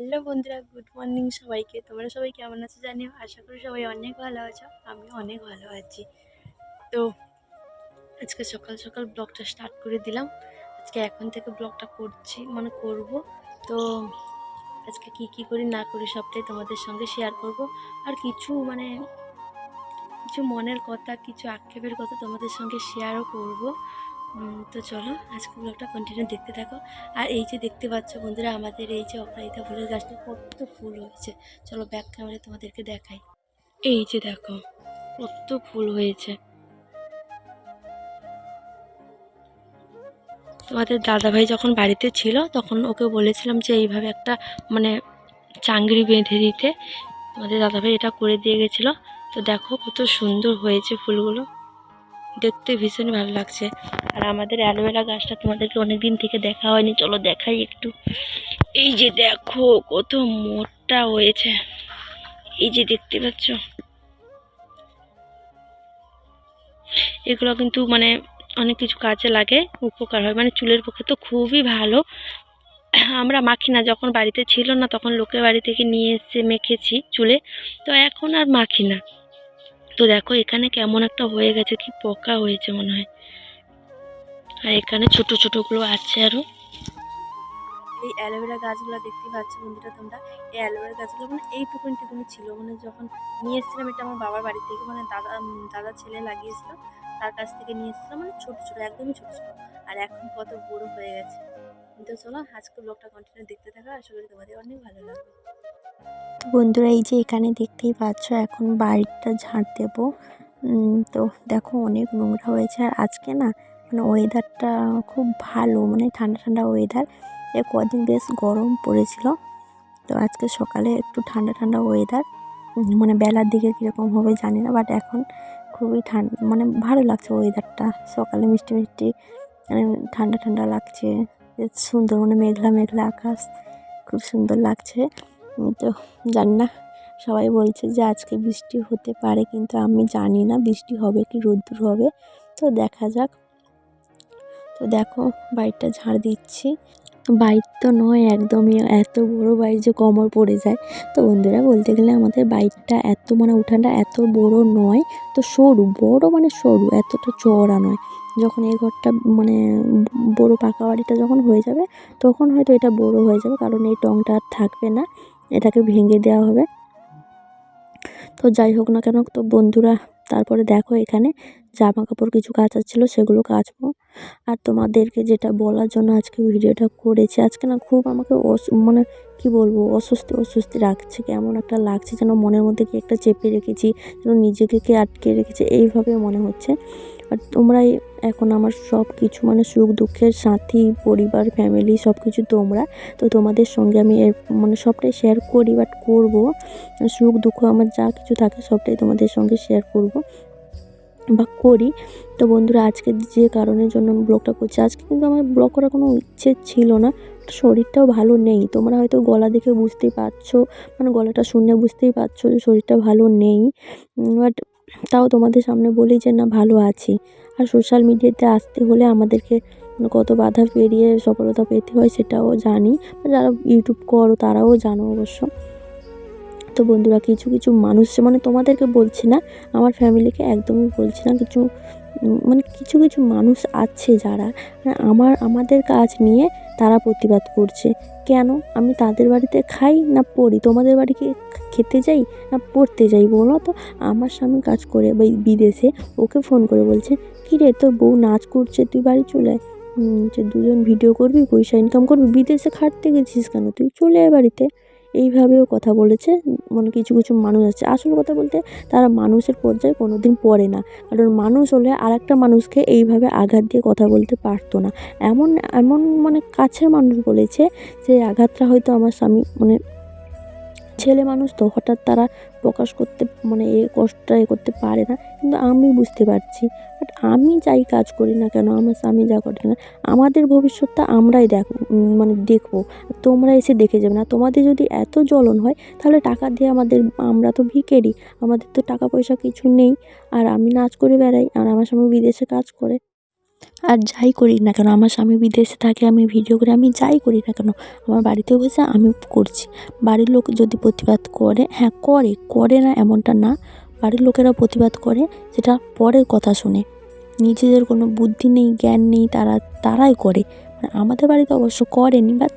Hello বন্ধুরা, good morning সবাইকে। তোমরা সবাই কেমন আছো জানিও। আশা করি সবাই অনেক ভালো আছো, আমি অনেক ভালো আছি। তো আজকে সকাল সকাল ব্লগটা স্টার্ট করে দিলাম। আজকে এখন থেকে ব্লগটা করছি, করব। তো আজকে কি করি না করি সবটাই তোমাদের সঙ্গে শেয়ার করব। আর কিছু কিছু মনের কথা, কিছু আক্ষেপের কথা তোমাদের সঙ্গে শেয়ারও করব। তো চলো আজকে ব্লগটা কন্টিনিউ দেখতে থাকো। আর এই যে দেখতে পাচ্ছ বন্ধুরা, আমাদের এই যে অপরাজিতা ফুলের গাছটা কত ফুল হয়েছে। চলো ব্যাক ক্যামেরায় তোমাদেরকে দেখাই। এই যে দেখো কত ফুল হয়েছে। তোমাদের দাদাভাই যখন বাড়িতে ছিল তখন ওকে বলেছিলাম যে এইভাবে একটা চাংড়ি বেঁধে দিতে। তোমাদের দাদাভাই এটা করে দিয়ে গেছিলো। তো দেখো কত সুন্দর হয়েছে ফুলগুলো, দেখতে ভীষণ ভালো লাগছে। আর আমাদের অ্যালোভেরা গাছটা তোমাদেরকে অনেকদিন থেকে দেখা হয়নি, চলো দেখাই একটু। এই যে দেখো কত মোটা হয়েছে, এই যে দেখতে পাচ্ছ। এগুলো কিন্তু অনেক কিছু কাজে লাগে, উপকার হয়, চুলের পক্ষে তো খুবই ভালো। আমরা মাখি না, যখন বাড়িতে ছিল না তখন লোকের বাড়ি থেকে নিয়ে এসে মেখেছি চুলে, তো এখন আর মাখি না। তো দেখো এখানে কেমন একটা হয়ে গেছে, কি পোকা হয়েছে মনে হয়। আর এখানে ছোট ছোটগুলো আছে আরো। এই অ্যালোভেরা গাছগুলো দেখতে পাচ্ছ বন্ধুরা তোমরা। এই অ্যালোভেরা গাছগুলো এইটুকুনি ছিল, যখন নিয়ে এসেছিলাম এটা আমার বাবার বাড়ি থেকে, দাদা ছেলে লাগিয়েছিল, তার কাছ থেকে নিয়ে এসেছিলাম। ছোট ছোট, একদমই ছোট ছোট। আর এখন কত বড় হয়ে গেছে। তো চলো আজকে ব্লগটা কন্টিনিউ দেখতে থাকো, আশা করি তোমাদের অনেক ভালো লাগবে। বন্ধুরা এই যে এখানে দেখতেই পাচ্ছ এখন বাড়িটা ঝাড় দেবো। তো দেখো অনেক নোংরা হয়েছে। আর আজকে না ওয়েদারটা খুব ভালো, ঠান্ডা ঠান্ডা ওয়েদার। কদিন বেশ গরম পড়েছিল, তো আজকে সকালে একটু ঠান্ডা ঠান্ডা ওয়েদার। বেলার দিকে কীরকম হবে জানি না, বাট এখন খুবই ঠান্ডা, ভালো লাগছে ওয়েদারটা। সকালে মিষ্টি মিষ্টি ঠান্ডা ঠান্ডা লাগছে, বেশ সুন্দর, মেঘলা মেঘলা আকাশ, খুব সুন্দর লাগছে। তো জানি না, সবাই বলছে যে আজকে বৃষ্টি হতে পারে, কিন্তু আমি জানি না বৃষ্টি হবে কি রোদ্দুর হবে, তো দেখা যাক। তো দেখো বাড়িটা ঝাড় দিচ্ছি। বাইর তো নয় একদমই, এত বড় বাইর যে কোমর পড়ে যায়। তো বন্ধুরা বলতে গেলে আমাদের বাইরটা এত উঠানটা এত বড় নয়, তো সরু, বড় সরু, এতটা চওড়া নয়। যখন এই ঘরটা বড় পাকা বাড়িটা যখন হয়ে যাবে তখন হয়তো এটা বড় হয়ে যাবে, কারণ এই টংটা আর থাকবে না, এটাকে ভেঙে দেওয়া হবে। তো যাই হোক না কেন, তো বন্ধুরা তারপরে দেখো এখানে জামা কাপড় কিছু কাচার ছিল, সেগুলো কাচবো। আর তোমাদেরকে যেটা বলার জন্য আজকে ভিডিওটা করেছি, আজকে না খুব আমাকে কি বলবো, অস্বস্তি রাখছে, কেমন একটা লাগছে, যেন মনের মধ্যে কি একটা চেপে রেখেছি, যেন নিজেকে কে আটকে রেখেছি, এইভাবে মনে হচ্ছে। আর তোমরাই এখন আমার সব কিছু, সুখ দুঃখের সাথী, পরিবার, ফ্যামিলি সব কিছু তোমরা। তো তোমাদের সঙ্গে আমি সবটাই শেয়ার করি, বাট করবো, সুখ দুঃখ আমার যা কিছু থাকে সবটাই তোমাদের সঙ্গে শেয়ার করব বা করি। তো বন্ধুরা আজকে যে কারণের জন্য আমি ব্লগটা করছি, আজকে কিন্তু আমার ব্লগ করার কোনো ইচ্ছে ছিল না, শরীরটাও ভালো নেই। তোমরা হয়তো গলা দেখে বুঝতেই পারছো, গলাটা শুনে বুঝতেই পারছো যে শরীরটা ভালো নেই, বাট তাও তোমাদের সামনে বলি যে না, ভালো আছি। আর সোশ্যাল মিডিয়াতে আসতে হলে আমাদেরকে কত বাধা পেরিয়ে সফলতা পেতে হয় সেটাও জানি, যারা ইউটিউব করো তারাও জানো অবশ্য। তো বন্ধুরা কিছু কিছু মানুষ, তোমাদেরকে বলছি না, আমার ফ্যামিলিকে একদমই বলছি না, কিছু কিছু মানুষ আছে যারা আমাদের কাজ নিয়ে তারা প্রতিবাদ করছে। কেন আমি তাদের বাড়িতে খাই না পড়ি? তোমাদের বাড়িকে খেতে যাই না পড়তে যাই বলো তো? আমার স্বামী কাজ করে বিদেশে, ওকে ফোন করে বলছে, কী রে তোর বউ নাচ করছে, তুই বাড়ি চলে আয়, যে দুজন ভিডিও করবি, পয়সা ইনকাম করবি, বিদেশে খাটতে গেছিস কেন, তুই চলে আয় বাড়িতে। এইভাবেও কথা বলেছে। কিছু কিছু মানুষ আছে, আসল কথা বলতে তারা মানুষের পর্যায়ে কোনো দিন পড়ে না, কারণ মানুষ হলে আরেকটা মানুষকে এইভাবে আঘাত দিয়ে কথা বলতে পারতো না। এমন এমন কাছের মানুষ বলেছে যে আঘাতটা হয়তো আমার স্বামী ছেলে মানুষ, তো হঠাৎ তারা প্রকাশ করতে এ কষ্টটা করতে পারে না, কিন্তু আমি বুঝতে পারছি। বাট আমি যাই কাজ করি না কেন, আমার স্বামী যা করে না, আমাদের ভবিষ্যৎটা আমরাই দেখবো, তোমরা এসে দেখে যাবে না। তোমাদের যদি এত জ্বলন হয় তাহলে টাকা দিয়ে আমরা তো ভিখারি, আমাদের তো টাকা পয়সা কিছু নেই, আর আমি নাচ করে বেড়াই, আর আমার স্বামী বিদেশে কাজ করে। আর যাই করি না কেন, আমার স্বামী বিদেশে থাকে, আমি ভিডিও করে, আমি যাই করি না কেন, আমার বাড়িতে বসে আমি করছি। বাড়ির লোক যদি প্রতিবাদ করে, হ্যাঁ করে না এমনটা না, বাড়ির লোকেরা প্রতিবাদ করে, সেটা পরের কথা শুনে। নিজেদের কোনো বুদ্ধি নেই, জ্ঞান নেই, তারাই করে। মানে আমাদের বাড়িতে অবশ্য করেনি, বাট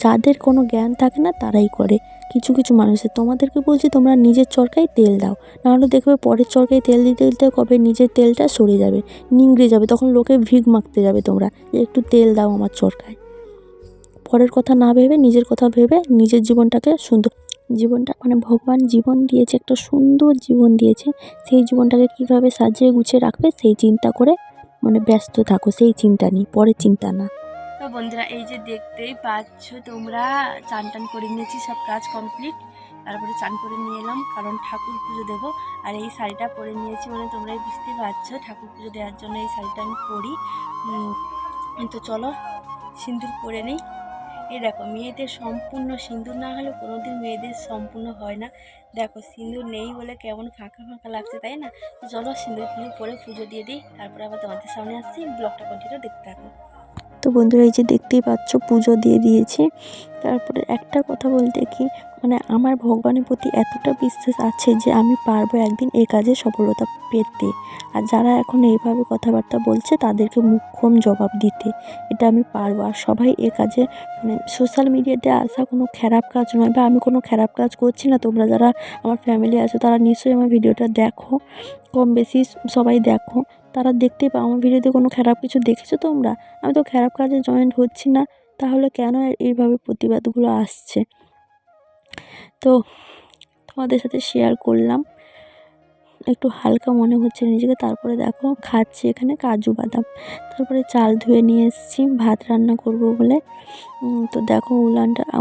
যাদের কোনো জ্ঞান থাকে না তারাই করে। কিছু কিছু মানুষের, তোমাদেরকে বলছি তোমরা নিজের চরকায় তেল দাও, নাহলে দেখবে পরের চরকায় তেল দিতে দিতে কবে নিজের তেলটা সরে যাবে, নিংড়ে যাবে, তখন লোকে ভিক মাগতে যাবে তোমরা যে একটু তেল দাও আমার চরকায়। পরের কথা না ভেবে নিজের কথা ভেবে নিজের জীবনটাকে সুন্দর, জীবনটা মানে ভগবান জীবন দিয়েছে, একটা সুন্দর জীবন দিয়েছে, সেই জীবনটাকে কীভাবে সাজিয়ে গুছিয়ে রাখবে সেই চিন্তা করে মানে ব্যস্ত থাকো, সেই চিন্তা নিয়ে, পরের চিন্তা না। তো বন্ধুরা এই যে দেখতেই পাচ্ছ তোমরা, চান টান করে নিয়েছি, সব কাজ কমপ্লিট। তারপরে চান করে নিয়ে এলাম, কারণ ঠাকুর পুজো দেবো। আর এই শাড়িটা পরে নিয়েছি, মানে তোমরাই বুঝতে পারছো ঠাকুর পুজো দেওয়ার জন্য এই শাড়িটা আমি পরি। তো চলো সিঁদুর পরে নিই। এই দেখো, মেয়েদের সম্পূর্ণ সিঁদুর না হলে কোনোদিন মেয়েদের সম্পূর্ণ হয় না। দেখো সিঁদুর নেই বলে কেমন ফাঁকা ফাঁকা লাগছে, তাই না? তো চলো সিঁদুর পরে পুজো দিয়ে দিই, তারপরে আবার তোমাদের সামনে আসছি। ব্লগটা কন্টিনিউ দেখতে থাকো। তো বন্ধুরা এই যে দেখতেই পাচ্ছ পুজো দিয়ে দিয়েছি। তারপরে একটা কথা বলতে কি, মানে আমার ভগবানের প্রতি এতটা বিশ্বাস আছে যে আমি পারবো একদিন এই কাজে সফলতা পেতে। আর যারা এখন এইভাবে কথাবার্তা বলছে তাদেরকে মুখ্যম জবাব দিতে, এটা আমি পারবো। আর সবাই এ কাজে, মানে সোশ্যাল মিডিয়াতে আসা কোনো খারাপ কাজ নয়, বা আমি কোনো খারাপ কাজ করছি না। তোমরা যারা আমার ফ্যামিলি আছো তারা নিশ্চয়ই আমার ভিডিওটা দেখো, কম বেশি সবাই দেখো, তারা দেখতেই পাও আমার ভিডিওতে কোনো খারাপ কিছু দেখেছো তোমরা? আমি তো খারাপ কাজে জয়েন্ট হচ্ছি না, তাহলে কেন এইভাবে প্রতিবাদগুলো আসছে? তো তোমাদের সাথে শেয়ার করলাম, একটু হালকা মনে হচ্ছে নিজেকে। তারপরে দেখো খাচ্ছি এখানে কাজু বাদাম। তারপরে চাল ধুয়ে নিয়ে এসেছি ভাত রান্না করব বলে। তো দেখো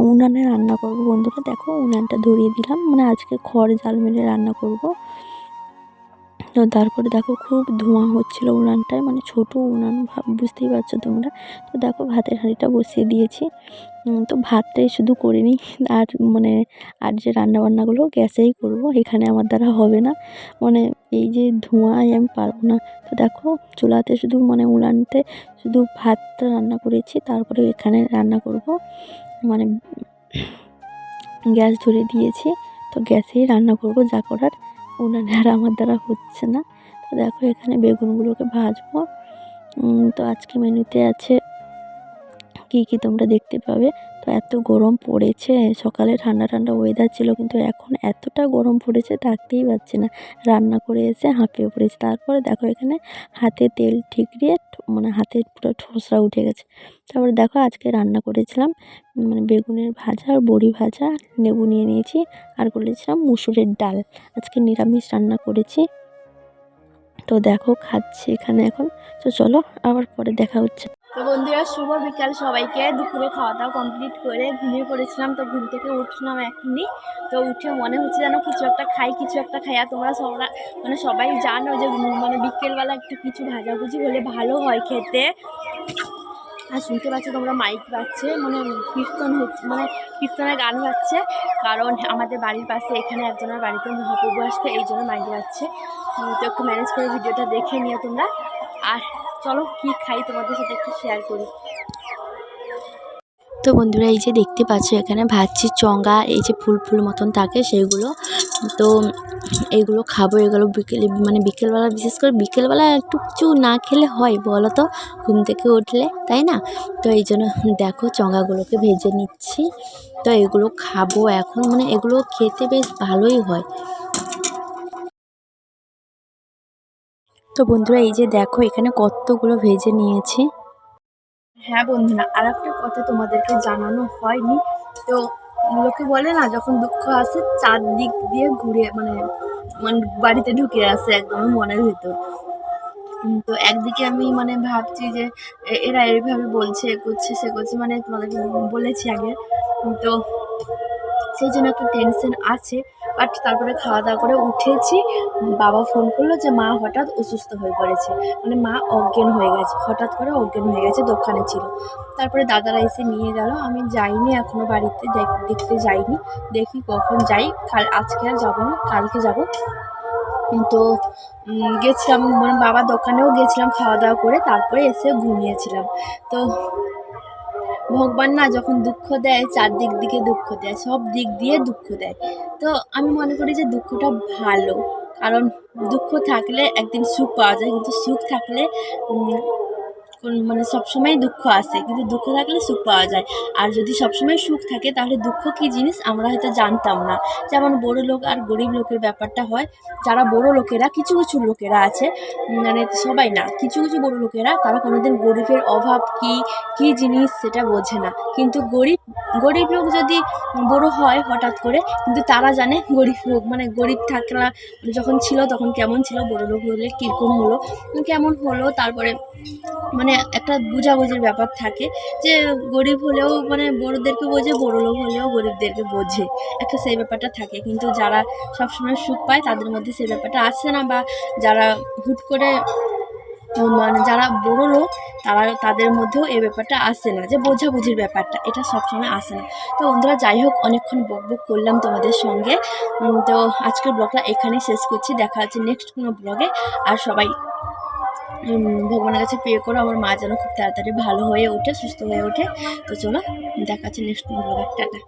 উনানে রান্না করব বন্ধুরা। দেখো উনানটা ধরিয়ে দিলাম, মানে আজকে খড় জাল মেলে রান্না করব। তো তারপরে দেখো খুব ধোঁয়া হচ্ছিলো উনানটায়, মানে ছোটো উনান, বুঝতেই পারছো তোমরা। তো দেখো ভাতের হাঁড়িটা বসিয়ে দিয়েছি। তো ভাতটাই শুধু করে নিই, আর মানে আর যে রান্নাবান্নাগুলো গ্যাসেই করব, এখানে আমার দ্বারা হবে না, মানে এই যে ধোঁয়ায় আমি পারবো না। তো দেখো চুলাতে শুধু মানে উনানতে শুধু ভাতটা রান্না করেছি, তারপরে এখানে রান্না করব, মানে গ্যাস ধরিয়ে দিয়েছি। তো গ্যাসেই রান্না করব যা করার, উনানে আর আমার দ্বারা হচ্ছে না। তো দেখো এখানে বেগুনগুলোকে ভাজবো। তো আজকে মেনুতে আছে কী তোমরা দেখতে পাবে। তো এত গরম পড়েছে, সকালে ঠান্ডা ঠান্ডা ওয়েদার ছিল, কিন্তু এখন এতটা গরম পড়েছে থাকতেই পারছি না। রান্না করে এসে হাঁপিয়ে পড়েছি। তারপরে দেখো এখানে হাতে তেল ঠিকরিয়ে মানে হাতে পুরো ঠোসরা উঠে গেছে। তারপরে দেখো আজকে রান্না করেছিলাম মানে বেগুনের ভাজা আর বড়ি ভাজা, লেবু নিয়ে নিয়েছি, আর করেছিলাম মুসুরের ডাল। আজকে নিরামিষ রান্না করেছি। তো দেখো খাচ্ছি এখানে এখন। তো চলো আবার পরে দেখা হচ্ছে। তো বন্ধুরা শুভ বিকাল সবাইকে। দুপুরে খাওয়া দাওয়া কমপ্লিট করে ঘুমিয়ে পড়েছিলাম, তো ঘুম থেকে উঠলাম এখনই। তো উঠে মনে হচ্ছে যেন কিছু একটা খাই। আর তোমরা সবাই জানো যে মানে বিকেলবেলা একটু কিছু ভাজাভুজি হলে ভালো হয় খেতে। আর শুনতে পাচ্ছ তোমরা মাইক বাজছে, মানে কীর্তন হচ্ছে, মানে কীর্তনের গান বাজছে, কারণ আমাদের বাড়ির পাশে এখানে একজনের বাড়িতে মহাপ্রভু আসবে, এই জন্য মাইক বাজছে। তো একটু ম্যানেজ করে ভিডিওটা দেখে নিও তোমরা। আর চলো কি খাই তোমাদের সাথে একটু শেয়ার করি। তো বন্ধুরা এই যে দেখতে পাচ্ছ এখানে ভাজছি চঙ্গা, এই যে ফুল ফুল মতন থাকে সেইগুলো। তো এইগুলো খাবো, এগুলো বিকেলে, মানে বিকেলবেলা, বিশেষ করে বিকেলবেলা একটু কিছু না খেলে হয় বলো তো, ঘুম থেকে উঠলে, তাই না? তো এই জন্য দেখো চঙ্গাগুলোকে ভেজে নিচ্ছি। তো এগুলো খাবো এখন, মানে এগুলো খেতে বেশ ভালোই হয়। তো বন্ধুরা এই যে দেখো এখানে কতগুলো ভেজে নিয়েছি। হ্যাঁ বন্ধুরা, আর একটা কথা তোমাদেরকে জানানো হয়নি। তো লোকে বলে না, যখন দুঃখ আসে চারদিক দিয়ে ঘুরে মানে মানে বাড়িতে ঢুকে আসে একদম মনের ভিতর। তো একদিকে আমি মানে ভাবছি যে এরা এইভাবে বলছে, এ করছে, সে করছে, মানে তোমাদেরকে বলেছি আগে। তো সেই জন্য একটু টেনশন আছে। বাট তারপরে খাওয়া দাওয়া করে উঠেছি, বাবা ফোন করলো যে মা হঠাৎ অসুস্থ হয়ে পড়েছে, মানে মা অজ্ঞান হয়ে গেছে, হঠাৎ করে অজ্ঞান হয়ে গেছে, দোকানে ছিল। তারপরে দাদারা এসে নিয়ে গেল, আমি যাইনি এখনও বাড়িতে, দেখতে যাইনি, দেখি কখন যাই। আজকে আর যাবো না, কালকে যাব। তো গেছিলাম মানে বাবার দোকানেও গেছিলাম খাওয়া দাওয়া করে, তারপরে এসে ঘুমিয়েছিলাম। তো ভগবান না যখন দুঃখ দেয় চারদিক দিকে দুঃখ দেয়, সব দিক দিয়ে দুঃখ দেয়। তো আমি মনে করি যে দুঃখটা ভালো, কারণ দুঃখ থাকলে একদিন সুখ পাওয়া যায়, কিন্তু সুখ থাকলে মানে সবসময় দুঃখ আসে, কিন্তু দুঃখ থাকলে সুখ পাওয়া যায়। আর যদি সবসময় সুখ থাকে তাহলে দুঃখ কী জিনিস আমরা হয়তো জানতাম না। যেমন বড় লোক আর গরিব লোকের ব্যাপারটা হয়, যারা বড় লোকেরা কিছু কিছু লোকেরা আছে, মানে সবাই না, কিছু কিছু বড় লোকেরা তারা কোনোদিন গরিবের অভাব কী কী জিনিস সেটা বোঝে না। কিন্তু গরিব গরিব লোক যদি বড় হয় হঠাৎ করে, কিন্তু তারা জানে গরিব লোক মানে গরিব থাকলা যখন ছিল তখন কেমন ছিল, বড় লোক হলে কীরকম হলো, কেমন হলো, তারপরে মানে একটা বোঝাবুঝির ব্যাপার থাকে যে গরিব হলেও মানে বড়দেরকে বোঝে, বড় লোক হলেও গরিবদেরকে বোঝে, একটা সেই ব্যাপারটা থাকে। কিন্তু যারা সবসময় সুখ পায় তাদের মধ্যে সেই ব্যাপারটা আসে না, বা যারা হুট করে মানে যারা বড় লোক তাদের মধ্যেও এই ব্যাপারটা আসে না, যে বোঝাবুঝির ব্যাপারটা এটা সবসময় আসে না। তো বন্ধুরা যাই হোক, অনেকক্ষণ বকবক করলাম তোমাদের সঙ্গে। তো আজকের ব্লগটা এখানেই শেষ করছি, দেখা হচ্ছে নেক্সট কোনো ব্লগে। আর সবাই ভগবানের কাছে প্রে করো আমার মা যেন খুব তাড়াতাড়ি ভালো হয়ে ওঠে, সুস্থ হয়ে ওঠে। তো চলো দেখা হচ্ছে নেক্সট কোনো ব্লগে, টাটা।